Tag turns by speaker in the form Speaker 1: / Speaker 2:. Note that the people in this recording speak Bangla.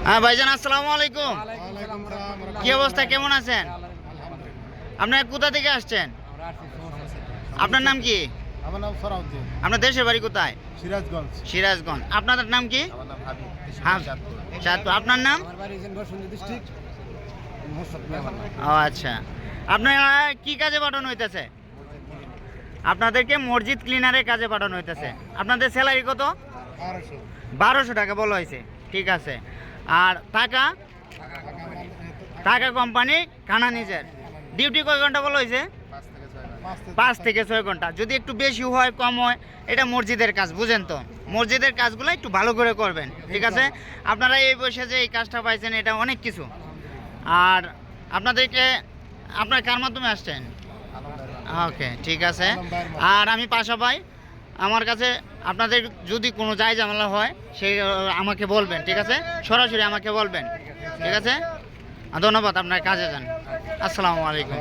Speaker 1: হ্যাঁ ভাইজান, আসসালামু আলাইকুম। কি অবস্থা, কেমন আছেন? আপনারা কোথা থেকে আসছেন? আপনার নাম কি?
Speaker 2: আমার নাম সরাউদ্দিন।
Speaker 1: আপনার দেশের বাড়ি কোথায়?
Speaker 2: সিরাজগঞ্জ।
Speaker 1: সিরাজগঞ্জ। আপনাদের নাম কি?
Speaker 2: আমার নাম হাবিব।
Speaker 1: চাঁদপুর। আপনার নাম?
Speaker 2: আমার বাড়ি বসুন্ধরা ডিস্ট্রিক্ট, মোহাম্মদপুর আমার নাম।
Speaker 1: ও আচ্ছা, আপনারা কি কাজে পাঠানো হইতেছে? আপনাদেরকে মসজিদ ক্লিনারের কাজে পাঠানো হইতেছে। আপনাদের স্যালারি কত? 1200 টাকা বলা হয়েছে। ঠিক আছে। আর টাকা? টাকা কোম্পানি, খানা নিজের। ডিউটি কয় ঘন্টা বলা হয়েছে? 5 থেকে 6 ঘন্টা। যদি একটু বেশি হয় কম হয়, এটা মসজিদের কাজ, বুঝেন তো। মসজিদের কাজগুলো একটু ভালো করে করবেন, ঠিক আছে? আপনারা এই বয়সে যে এই কাজটা পাইছেন, এটা অনেক কিছু। আর আপনাদেরকে, আপনার কার মাধ্যমে আসছেন? ওকে, ঠিক আছে। আর আমি পাশা ভাই, আমার কাছে আপনাদের যদি কোনো যায় ঝামেলা হয় সেই আমাকে বলবেন, ঠিক আছে? সরাসরি আমাকে বলবেন, ঠিক আছে? ধন্যবাদ, আপনার কাজে যান। আসসালামু আলাইকুম।